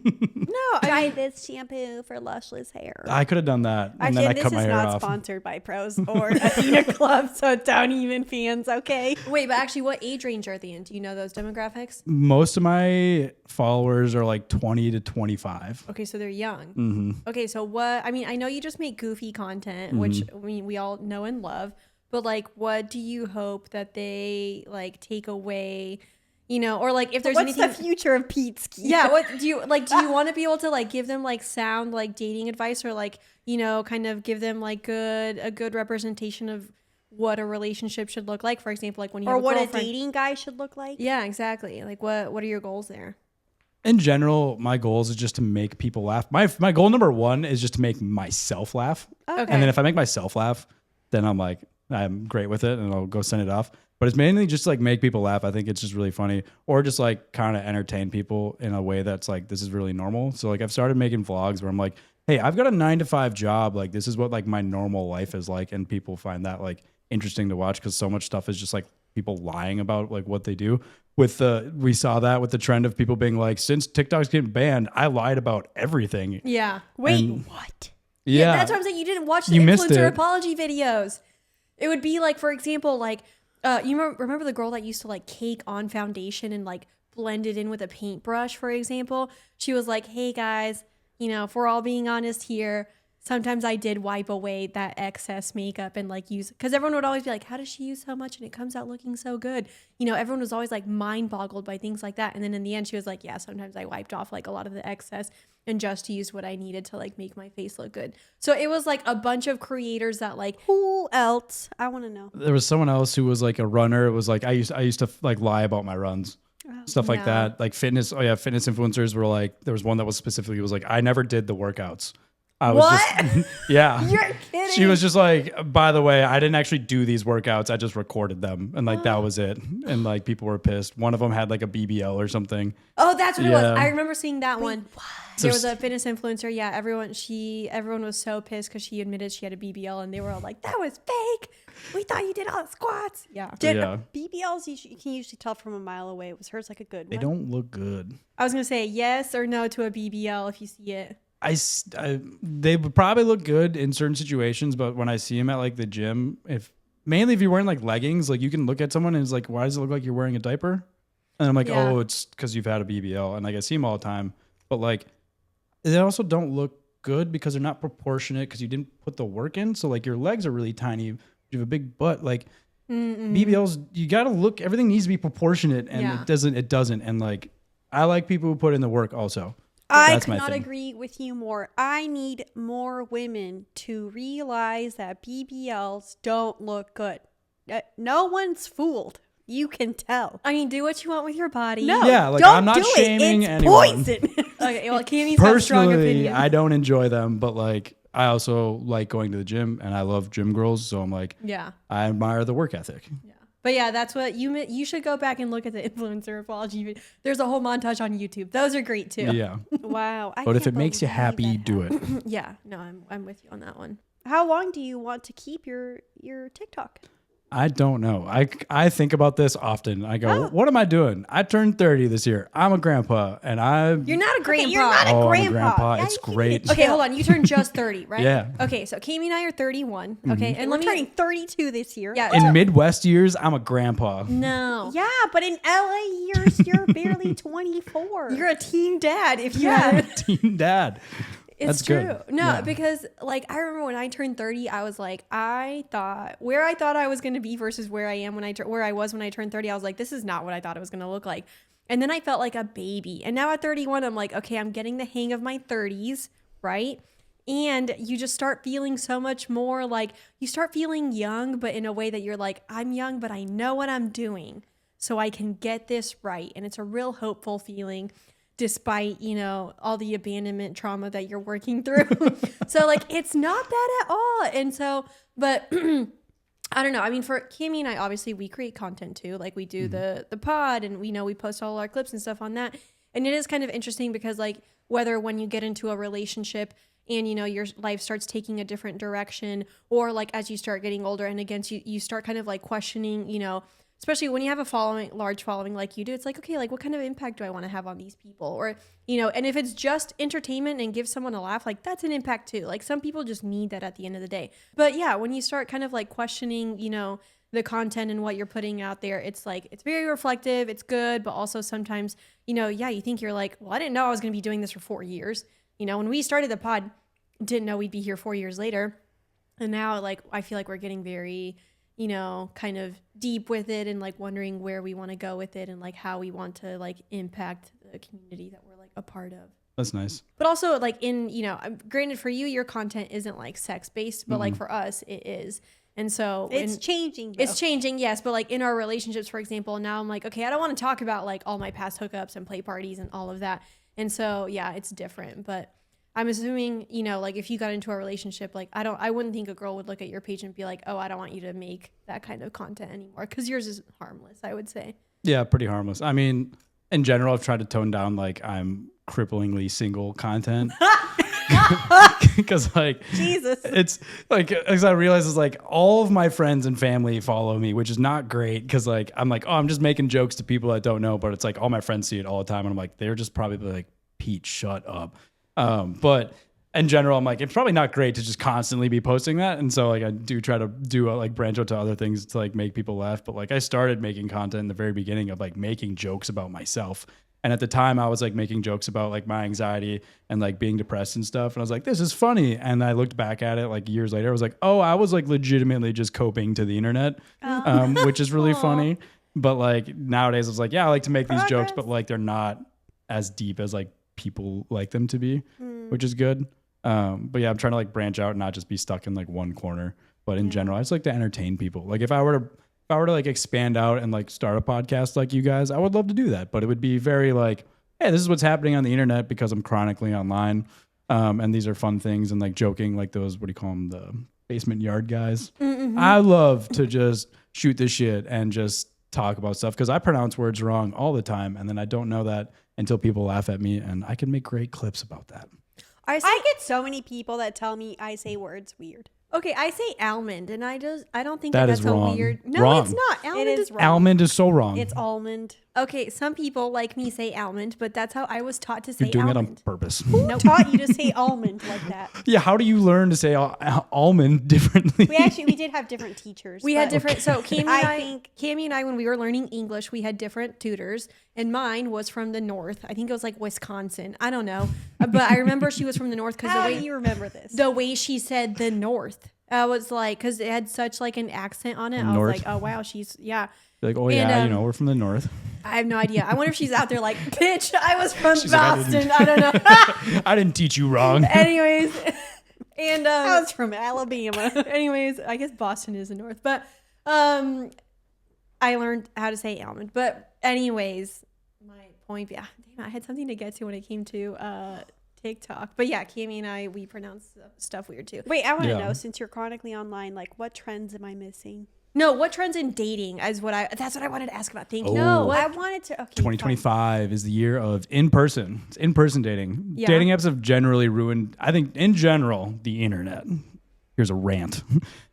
No, try this shampoo for luscious hair. I could have done that. And Actually, then I this cut is my hair not off. sponsored by Pros or Athena Club, so don't even fans, okay? Wait, but actually, what age range are they in? Do you know those demographics? Most of my followers are like 20 to 25. Okay, so they're young. Mm-hmm. Okay, so what? I mean, I know you just make goofy content, which I mean, we all know and love. But like, what do you hope that they like take away? You know, or like if there's What's anything. the future of Peteski? Yeah, what do you like? Do you want to be able to like give them like sound like dating advice, or like, you know, kind of give them like a good representation of what a relationship should look like? For example, like when you Or have a what a girlfriend. dating guy should look like? Yeah, exactly. Like what are your goals there? In general, my goals is just to make people laugh. My goal number one is just to make myself laugh. Okay. And then if I make myself laugh, then I'm like, I'm great with it, and I'll go send it off. But it's mainly just like make people laugh. I think it's just really funny, or just like kind of entertain people in a way that's like, this is really normal. So like I've started making vlogs where I'm like, hey, I've got a 9-to-5 job. Like this is what like my normal life is like. And people find that like interesting to watch, because so much stuff is just like people lying about like what they do. We saw that with the trend of people being like, since TikTok's getting banned, I lied about everything. Yeah. Wait, And- what? Yeah. That's what I'm saying. You didn't watch the You missed influencer it. apology videos. It would be like, for example, like, you remember the girl that used to like cake on foundation and like blend it in with a paintbrush, for example? She was like, hey guys, you know, if we're all being honest here, sometimes I did wipe away that excess makeup and like use, because everyone would always be like, how does she use so much and it comes out looking so good? You know, everyone was always like mind boggled by things like that. And then in the end, she was like, yeah, sometimes I wiped off like a lot of the excess and just used what I needed to like make my face look good. So it was like a bunch of creators that like, Who else? I want to know. There was someone else who was like a runner. It was like I used to like lie about my runs, stuff like Yeah. that. Like fitness. Oh yeah, fitness influencers were like, there was one that was specifically was like, I never did the workouts. I was just yeah. You're kidding. She was just like, by the way, I didn't actually do these workouts. I just recorded them, and like that was it. And like people were pissed. One of them had like a BBL or something. oh, that's what it was. Yeah. I remember seeing that one. So There was a fitness influencer. Yeah, everyone was so pissed because she admitted she had a BBL, and they were all like, "That was fake. We thought you did all the squats." Yeah, Did Yeah. BBLs, you can usually tell from a mile away. Was hers like a good They one? don't look good. I was gonna say yes or no to a BBL if you see it. They would probably look good in certain situations, but when I see them at like the gym, if mainly if you're wearing like leggings, like you can look at someone and it's like, why does it look like you're wearing a diaper? And I'm like, Yeah. oh, it's because you've had a BBL. And like I see them all the time, but like they also don't look good because they're not proportionate because you didn't put the work in. So like your legs are really tiny. You have a big butt. Like BBLs, you got to look. Everything needs to be proportionate, and it doesn't. And like I like people who put in the work also. I could not agree with you more. I need more women to realize that BBLs don't look good. No one's fooled. You can tell. I mean, do what you want with your body. No, Yeah, like don't I'm not do shaming it. It's anyone. poison. Okay, well, Cammy's got strong Personally, opinions. I don't enjoy them, but like I also like going to the gym, and I love gym girls. So I'm like, Yeah. I admire the work ethic. Yeah. But yeah, that's what you should go back and look at the influencer apology. There's a whole montage on YouTube. Those are great too. Yeah. Wow. But if it makes you happy, do it. Yeah. No, I'm with you on that one. How long do you want to keep your TikTok? I don't know. I think about this often. I go, what am I doing? I turned 30 this year. I'm a grandpa, and You're not a grandpa. Okay, you're not a I'm a grandpa. grandpa. Yeah, It's you can great. Okay, hold on. You turned just 30, right? Yeah. Okay, so Cammy and I are 31. Okay, and We're let me. turning 32 this year. Yeah. In Midwest years, I'm a grandpa. No. Yeah, but in LA years, you're barely 24. You're a teen dad if you Yeah. had. Teen dad. It's That's true. good. No, Yeah. because like I remember when I turned 30, I was like, I thought I was going to be versus where I am where I was when I turned 30. I was like, this is not what I thought it was going to look like. And then I felt like a baby. And now at 31, I'm like, okay, I'm getting the hang of my 30s, right? And you just start feeling so much more like you start feeling young, but in a way that you're like, I'm young, but I know what I'm doing, so I can get this right. And it's a real hopeful feeling, despite, all the abandonment trauma that you're working through. So like, it's not bad at all. And so, but I don't know. I mean, for Cammy and I, obviously we create content too. Like we do the pod, and we post all our clips and stuff on that. And it is kind of interesting because like, whether when you get into a relationship and, your life starts taking a different direction, or like, as you start getting older and again, you start kind of like questioning, especially when you have a large following like you do, it's like, okay, like what kind of impact do I want to have on these people? Or, and if it's just entertainment and give someone a laugh, like that's an impact too. Like some people just need that at the end of the day. But yeah, when you start kind of like questioning, the content and what you're putting out there, it's like, it's very reflective, it's good, but also sometimes, you think you're like, well, I didn't know I was going to be doing this for 4 years. When we started the pod, didn't know we'd be here 4 years later. And now like, I feel like we're getting very, kind of deep with it and like wondering where we want to go with it and like how we want to like impact the community that we're like a part of. That's nice. But also like granted for you, your content isn't like sex based, but like for us it is. And so it's changing. Though. It's changing, yes. But like in our relationships, for example, now I'm like, okay, I don't want to talk about like all my past hookups and play parties and all of that. And so, yeah, it's different. But I'm assuming, like if you got into a relationship, like I wouldn't think a girl would look at your page and be like, oh, I don't want you to make that kind of content anymore. Because yours is harmless, I would say. Yeah, pretty harmless. I mean, in general, I've tried to tone down like I'm cripplingly single content. Because like Jesus, it's like, as I realize, is like all of my friends and family follow me, which is not great because like I'm like, oh, I'm just making jokes to people that don't know, but it's like all my friends see it all the time, and I'm like, they're just probably like, Pete, shut up. But in general, I'm like, it's probably not great to just constantly be posting that, and so like I do try to do like branch out to other things to like make people laugh. But like I started making content in the very beginning of like making jokes about myself. And at the time I was like making jokes about like my anxiety and like being depressed and stuff. And I was like, this is funny. And I looked back at it like years later. I was like, oh, I was like legitimately just coping to the internet, which is really funny. But like nowadays I was like, yeah, I like to make these jokes, but like they're not as deep as like people like them to be, which is good. But yeah, I'm trying to like branch out and not just be stuck in like one corner. But in general, I just like to entertain people. Like if I were to like expand out and like start a podcast like you guys, I would love to do that. But it would be very like, hey, this is what's happening on the internet because I'm chronically online. And these are fun things and like joking, like those, what do you call them? The basement yard guys. Mm-hmm. I love to just shoot this shit and just talk about stuff because I pronounce words wrong all the time. And then I don't know that until people laugh at me, and I can make great clips about that. I get so many people that tell me I say words weird. Okay, I say almond, and I don't think That that's is a wrong. weird. No, Wrong. it's not. Almond It is is wrong. Almond is so wrong. It's almond. Okay, some people like me say almond, but that's how I was taught to say You're doing it on almond. purpose. Who taught you to say almond like that? Yeah, how do you learn to say almond differently? We did have different teachers. We had but different. So I Cammy and I, when we were learning English, we had different tutors, and mine was from the north. I think it was like Wisconsin. I don't know, but I remember she was from the north because How do you remember this? the way she said the north. I was like, because it had such like an accent on it. I was North. like, oh wow, she's yeah. You're like, oh And, yeah, you know, we're from the north. I have no idea. I wonder if she's out there like, bitch, I was from She's like, Boston. I don't know. I didn't teach you wrong. Anyways, and I was from Alabama. anyways, I guess Boston is the north, but I learned how to say almond. But anyways, my point, yeah, damn, I had something to get to when it came to TikTok. But yeah, Cammy and I, we pronounce stuff weird too. Wait, I want to Yeah. know, since you're chronically online, like what trends am I missing? No, what trends in dating is that's what I wanted to ask about. Thank you. Oh. No, I wanted to. Okay, 2025 is the year of in-person. It's in-person dating. Yeah. Dating apps have generally ruined, I think, in general, the internet. Here's a rant.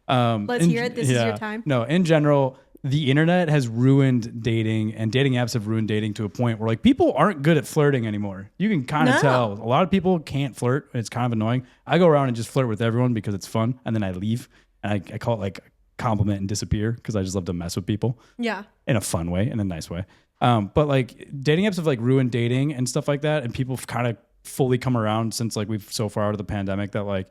Let's hear it. This is your time. No, in general, the internet has ruined dating, and dating apps have ruined dating to a point where like people aren't good at flirting anymore. You can kind of No. tell. A lot of people can't flirt. It's kind of annoying. I go around and just flirt with everyone because it's fun, and then I leave, and I call it like compliment and disappear because I just love to mess with people Yeah. in a fun way, in a nice way. But like dating apps have like ruined dating and stuff like that, and people have kind of fully come around since like we've so far out of the pandemic that like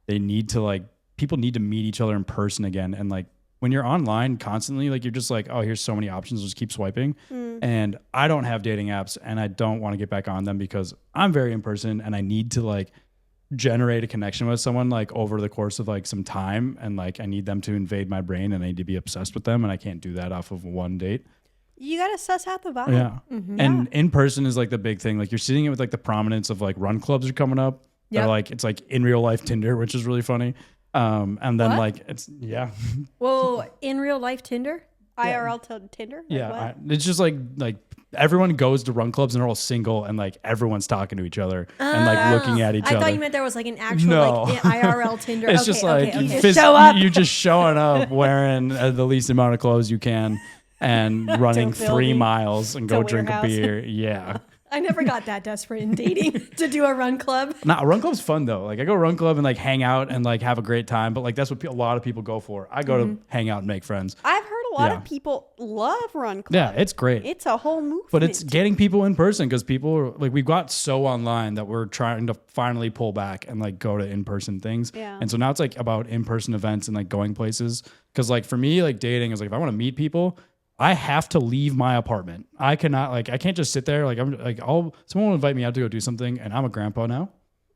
they need to like people need to meet each other in person again. And like when you're online constantly, like you're just like, oh, here's so many options, just keep swiping. And I don't have dating apps, and I don't want to get back on them because I'm very in person, and I need to like generate a connection with someone like over the course of like some time, and like I need them to invade my brain, and I need to be obsessed with them, and I can't do that off of one date. You gotta suss out the vibe. Yeah. And in person is like the big thing. Like you're seeing it with like the prominence of like run clubs are coming up. Yep. They're like it's like in real life Tinder, which is really funny. And then What? like it's Well, in real life Tinder? IRL to Tinder. Like what? it's just like everyone goes to run clubs and they're all single, and like everyone's talking to each other and like looking at each I other. thought you meant there was like an actual No. like IRL Tinder. It's Okay, just like okay, okay. phys- Show up. you're just showing up wearing the least amount of clothes you can and running fill 3 me. miles and It's go a drink a warehouse. beer. Yeah. I never got that desperate in dating to do a run club. Nah, run club's fun though. Like I go run club and like hang out and like have a great time, but like that's what a lot of people go for. I go to hang out and make friends. I've heard a lot Yeah. of people love Run Club. Yeah, it's great. It's a whole movement. But it's getting people in person because people are like we've got so online that we're trying to finally pull back and like go to in-person things. Yeah. And so now it's like about in-person events and like going places. Cause like for me, like dating is like if I want to meet people, I have to leave my apartment. I cannot like I can't just sit there. Like I'm like someone will invite me out to go do something, and I'm a grandpa now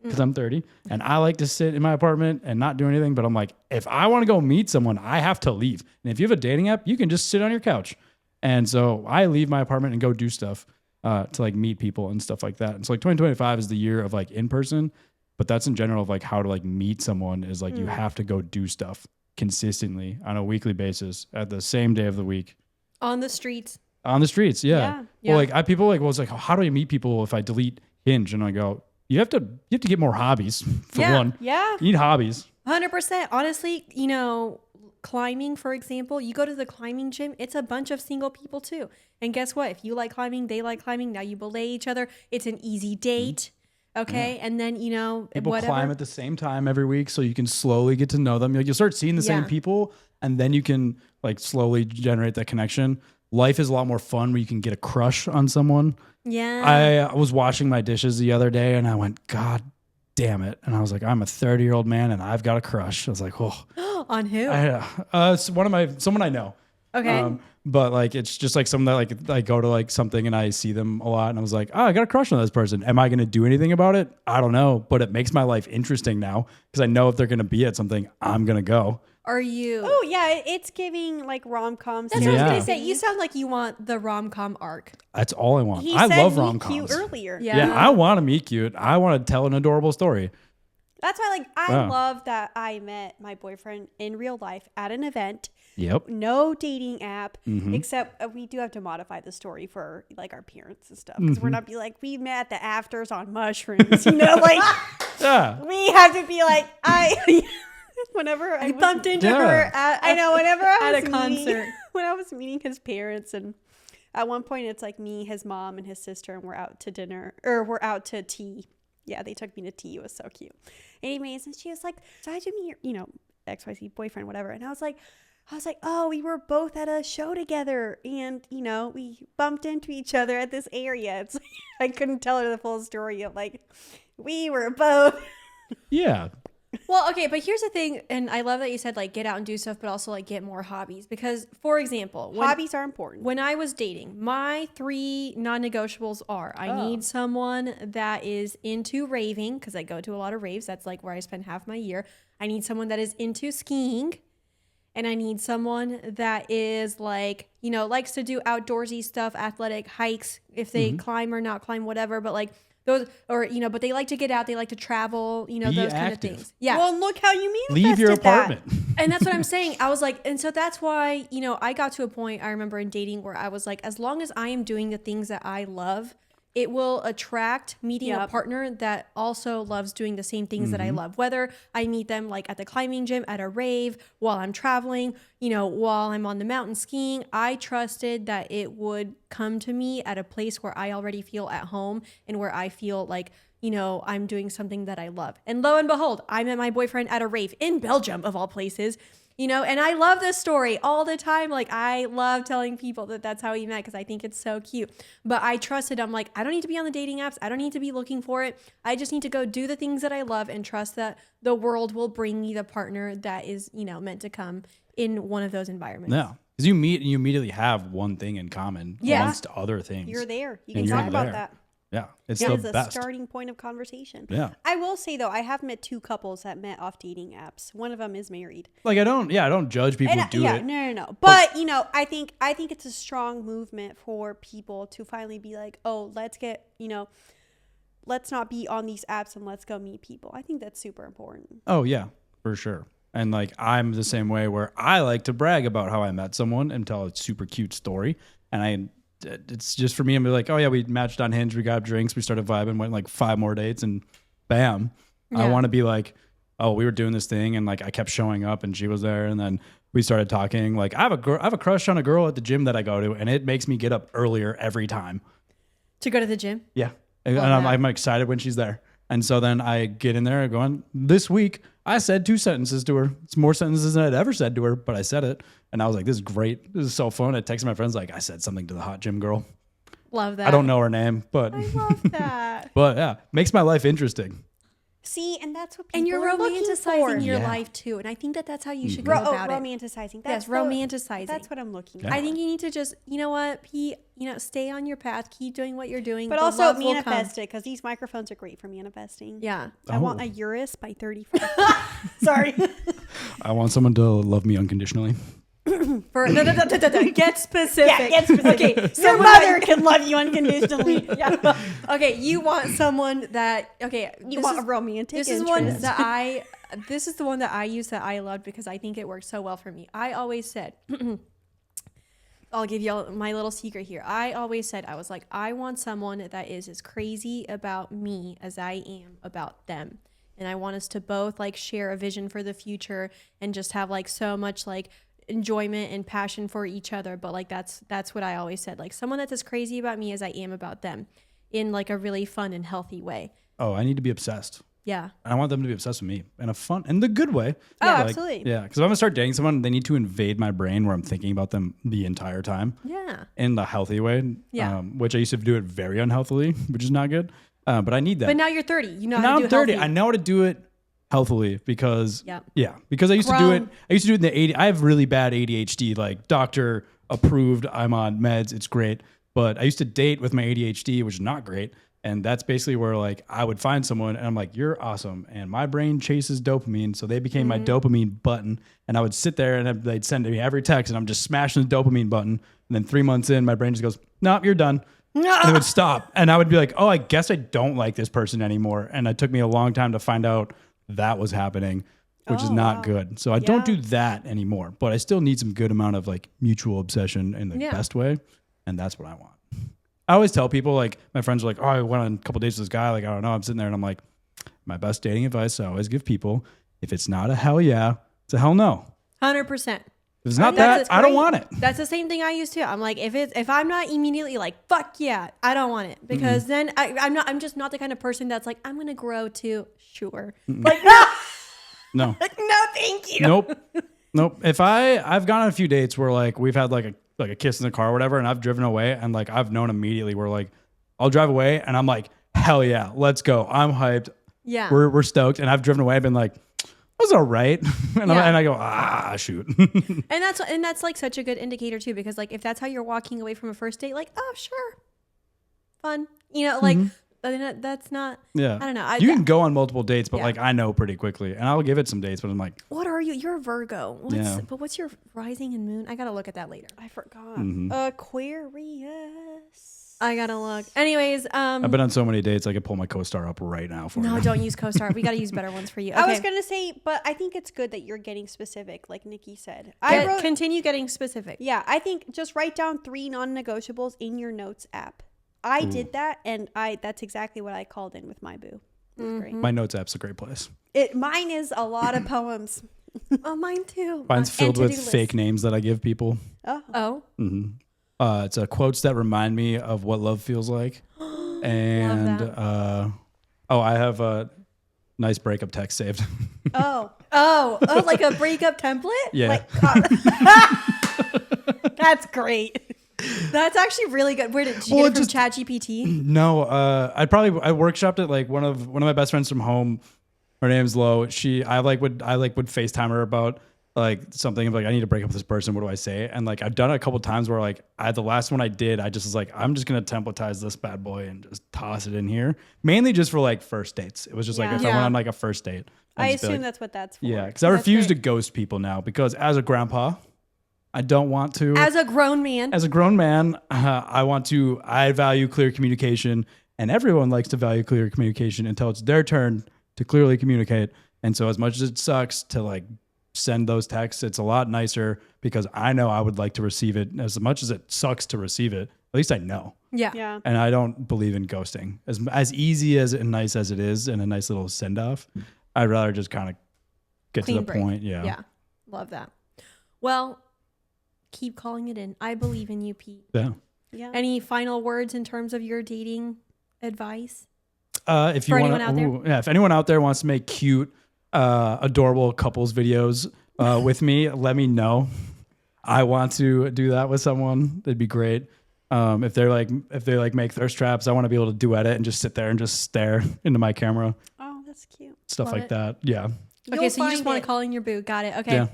because I'm 30, and I like to sit in my apartment and not do anything. But I'm like, if I want to go meet someone, I have to leave. And if you have a dating app, you can just sit on your couch. And so I leave my apartment and go do stuff to like meet people and stuff like that. And so like 2025 is the year of like in person, but that's in general of like how to like meet someone is like you have to go do stuff consistently on a weekly basis at the same day of the week. On the streets. On the streets, yeah. Yeah. Well, like people like, well, it's like, how do I meet people if I delete Hinge? And I go, you have to get more hobbies for Yeah. one. Yeah. You need hobbies. 100%. Honestly, you know, climbing, for example, you go to the climbing gym, it's a bunch of single people too. And guess what? If you like climbing, they like climbing. Now you belay each other. It's an easy date. Okay. And then, you know, People whatever. climb at the same time every week, so you can slowly get to know them. Like, you'll start seeing the same Yeah. people, and then you can like slowly generate that connection. Life is a lot more fun where you can get a crush on someone. Yeah. I was washing my dishes the other day, and I went, God damn it. And I was like, I'm a 30-year-old man, and I've got a crush. I was like, oh, On who? it's someone I know. Okay. But like, it's just like someone that like I go to like something and I see them a lot, and I was like, oh, I got a crush on this person. Am I going to do anything about it? I don't know, but it makes my life interesting now because I know if they're going to be at something, I'm going to go. Are you? Oh yeah, it's giving like rom-coms. That's what I was Yeah. going to say. You sound like you want the rom-com arc. That's all I want. He I said love meet rom-coms. cute earlier. Yeah. Yeah, I want to meet cute. I want to tell an adorable story. That's why like I Yeah. love that I met my boyfriend in real life at an event. Yep. No dating app, Mm-hmm. except we do have to modify the story for like our parents and stuff because we're not be like we met at the afters on mushrooms, you know, like Yeah. we have to be like whenever I bumped into her at whenever I at was a concert. when I was meeting his parents, and at one point it's like me, his mom, and his sister, and we're out to dinner, or we're out to tea. Yeah, they took me to tea. It was so cute. Anyways, and she was like, so how'd you meet your, XYZ boyfriend, whatever. And I was like, oh, we were both at a show together, and we bumped into each other at this area. It's like, I couldn't tell her the full story of like, we were both. Yeah. Well, okay, but here's the thing, and I love that you said like get out and do stuff, but also like get more hobbies, because for example, Hobbies are important. When I was dating, my 3 non-negotiables are I need someone that is into raving, because I go to a lot of raves. That's like where I spend half my year. I need someone that is into skiing, and I need someone that is like, likes to do outdoorsy stuff, athletic hikes, if they climb or not climb, whatever, but like those, or but they like to get out, they like to travel, those active. kind of things. Yeah. Well, look how you manifested Leave your apartment. And that's what I'm saying. I was like, and so that's why, I got to a point, I remember in dating, where I was like, as long as I am doing the things that I love, it will attract meeting a partner that also loves doing the same things that I love. Whether I meet them like at the climbing gym, at a rave, while I'm traveling, while I'm on the mountain skiing, I trusted that it would come to me at a place where I already feel at home and where I feel like, I'm doing something that I love. And lo and behold, I met my boyfriend at a rave in Belgium, of all places. And I love this story all the time. Like, I love telling people that that's how we met, because I think it's so cute. But I trusted. I'm like, I don't need to be on the dating apps. I don't need to be looking for it. I just need to go do the things that I love and trust that the world will bring me the partner that is, meant to come in one of those environments. Yeah. Because you meet and you immediately have one thing in common amongst other things. You're there. You And can you're talk about there. that. Yeah. It's It the is a best. starting point of conversation. Yeah. I will say though, I have met 2 couples that met off dating apps. One of them is married. Like I don't judge people who do it. No. But I think it's a strong movement for people to finally be like, oh, let's get, let's not be on these apps and let's go meet people. I think that's super important. Oh yeah, for sure. And like I'm the same way, where I like to brag about how I met someone and tell a super cute story. And it's just for me, I'm like, oh yeah, we matched on Hinge, we got drinks, we started vibing, went like 5 more dates, and bam. I want to be like, oh, we were doing this thing, and like I kept showing up, and she was there, and then we started talking. Like I have a crush on a girl at the gym that I go to, and it makes me get up earlier every time To go to the gym? Yeah, and I'm excited when she's there. And so then I get in there going, this week I said 2 sentences to her. It's more sentences than I'd ever said to her, but I said it. And I was like, this is great. This is so fun. I texted my friends like, I said something to the hot gym girl. Love that. I don't know her name, but I love that. but yeah, makes my life interesting. See, and that's what people And you're are looking romanticizing for. your life too. And I think that that's how you should go about it. Romanticizing. Yes, romanticizing. That's what I'm looking Yeah. for. I think you need to just, Pete, stay on your path, keep doing what you're doing. But The also love will manifest it, because these microphones are great for manifesting. Yeah. I want a Urus by 35. Sorry. I want someone to love me unconditionally. Get specific. Yeah, get specific. Okay, Your mother can love you unconditionally. Yeah. Okay, you want someone that, You want a romantic This is interest. this is the one that I use that I loved, because I think it works so well for me. I always said, I'll give you my little secret here. I always said, I was like, I want someone that is as crazy about me as I am about them. And I want us to both like share a vision for the future and just have like so much like enjoyment and passion for each other. But like that's what I always said, like someone that's as crazy about me as I am about them, in like a really fun and healthy way. Oh, I need to be obsessed. Yeah. I want them to be obsessed with me in a fun and the good way. Oh, Like, absolutely. Yeah, because if I'm gonna start dating someone, they need to invade my brain where I'm thinking about them the entire time. Yeah. In the healthy way. Yeah. Which I used to do it very unhealthily, which is not good. But I need that. But now you're 30. You know now how to I'm do 30. healthy. I know how to do it healthily because Yep. because I used to do it. Grown. I used to do it in the 80. I have really bad ADHD, like doctor approved. I'm on meds. It's great. But I used to date with my ADHD, which is not great. And that's basically where like I would find someone and I'm like, you're awesome. And my brain chases dopamine. So they became my dopamine button. And I would sit there and they'd send me every text and I'm just smashing the dopamine button. And then 3 months in, my brain just goes, nope, you're done. And it would stop. And I would be like, oh, I guess I don't like this person anymore. And it took me a long time to find out that was happening, which is not good. So I don't do that anymore. But I still need some good amount of like mutual obsession in the best way. And that's what I want. I always tell people, like, my friends are like, oh, I went on a couple dates with this guy. Like, I don't know. I'm sitting there and I'm like, my best dating advice I always give people, if it's not a hell yeah, So hell no. 100%. If it's not that, I don't want it. That's the same thing I used to. I'm like, if I'm not immediately like, fuck yeah, I don't want it. Because then I'm just not the kind of person that's like, I'm going to grow to, sure. Like, no. No. No, thank you. Nope. If I've gone on a few dates where like we've had like a kiss in the car or whatever, and I've driven away and like I've known immediately where like I'll drive away and I'm like, hell yeah, let's go. I'm hyped. Yeah. We're stoked. And I've driven away, I've been like, that was all right. And I go, shoot. And that's like such a good indicator too, because like if that's how you're walking away from a first date, like, oh sure, fun, you know, like that's not. Yeah, I don't know. You can go on multiple dates, but like I know pretty quickly, and I'll give it some dates. But I'm like, what are you? You're a Virgo. But what's your rising and moon? I gotta look at that later. I forgot. Aquarius. I gotta look. Anyways, I've been on so many dates I could pull my co-star up right now for you. No, don't use co-star. We gotta use better ones for you. Okay. I was gonna say, but I think it's good that you're getting specific, like Nikki said. Continue getting specific. Yeah, I think just write down 3 non-negotiables in your notes app. I did that, and that's exactly what I called in with my boo. It was great. My notes app's a great place. Mine is a lot of poems. Oh, mine too. Mine's filled with fake names that I give people. Oh. Mm-hmm. It's quotes that remind me of what love feels like. And I have a nice breakup text saved. Oh, like a breakup template? Yeah. That's great. That's actually really good. Where did you get it from ChatGPT? No, I workshopped it. Like one of my best friends from home, her name's Lo. I would FaceTime her about like something of like, I need to break up with this person. What do I say? And like, I've done it a couple times where like the last one I did, I just was like, I'm just going to templatize this bad boy and just toss it in here. Mainly just for like first dates. It was just like, if I went on like a first date. I assume that's what that's for. Yeah. Cause I refuse to ghost people now because as a grandpa, I don't want to. As a grown man, I value clear communication, and everyone likes to value clear communication until it's their turn to clearly communicate. And so as much as it sucks to like send those texts, it's a lot nicer because I know I would like to receive it. As much as it sucks to receive it, at least I know. Yeah. And I don't believe in ghosting. As easy as and nice as it is and a nice little send off, I'd rather just kind of get clean to the break. point. Yeah. Yeah. Love that. Well, keep calling it in. I believe in you, Pete. Yeah. Any final words in terms of your dating advice? If anyone out there wants to make cute, adorable couples videos with me, let me know. I want to do that with someone. That'd be great. If they make thirst traps, I want to be able to duet it and just sit there and just stare into my camera. Oh, that's cute. Stuff like that. Yeah. Okay, so you just want to call in your boo. Got it. Okay. Yeah.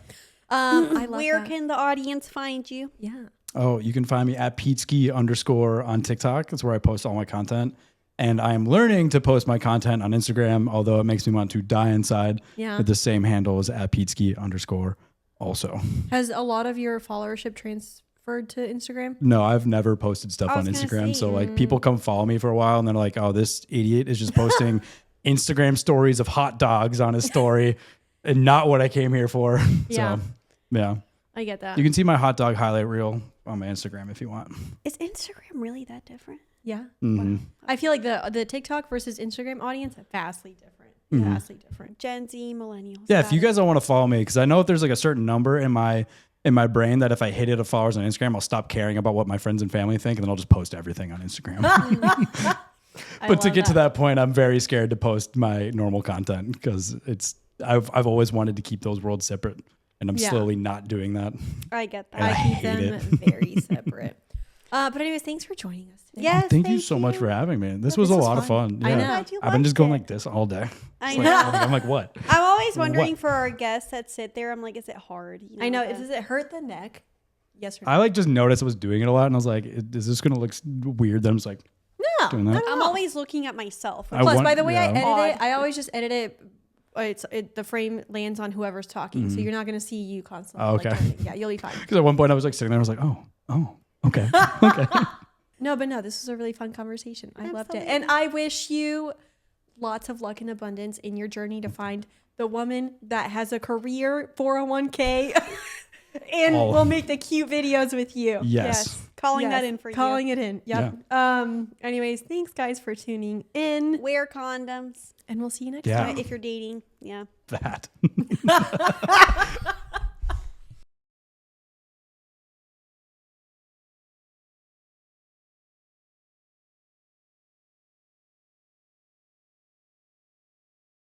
I love Where that. can the audience find you? Yeah. Oh, you can find me at Peteski _ on TikTok. That's where I post all my content. And I am learning to post my content on Instagram, although it makes me want to die inside. Yeah. With the same handle as at Peteski _ also. Has a lot of your followership transferred to Instagram? No, I've never posted stuff on Instagram. So like people come follow me for a while and they're like, oh, this idiot is just posting Instagram stories of hot dogs on his story and not what I came here for. Yeah. So yeah. I get that. You can see my hot dog highlight reel on my Instagram if you want. Is Instagram really that different? Yeah. Mm-hmm. Wow. I feel like the TikTok versus Instagram audience are vastly different. Mm-hmm. Vastly different. Gen Z, millennials. Yeah, if you guys don't want to follow me, because I know if there's like a certain number in my brain that if I hit it of followers on Instagram, I'll stop caring about what my friends and family think, and then I'll just post everything on Instagram. But to get to that point, I'm very scared to post my normal content because I've always wanted to keep those worlds separate, and I'm slowly not doing that. I get that. I keep them very separate. But anyways, thanks for joining us today. Yes, thank you so much for having me. This was a lot of fun. Yeah. I know. I've been just going like this all day. I know. I'm like, what? I'm always wondering for our guests that sit there. I'm like, is it hard? You know, I know. Does it hurt the neck? Yes or no? I like just noticed I was doing it a lot, and I was like, is this gonna look weird? Then I'm just like, doing that. I'm always looking at myself. Plus, by the way I edit it, I always just edit it. The frame lands on whoever's talking, so you're not gonna see you constantly. Oh, okay. Yeah, you'll be fine. Because at one point I was like sitting there, I was like, oh, okay, okay. No, this was a really fun conversation. I loved it. And I wish you lots of luck and abundance in your journey to find the woman that has a career 401k And we'll make the cute videos with you. Yes. Calling that in for Calling you. it in. Yep. Anyways, thanks guys for tuning in. Wear condoms And we'll see you next Yeah. time. if you're dating. Yeah. That.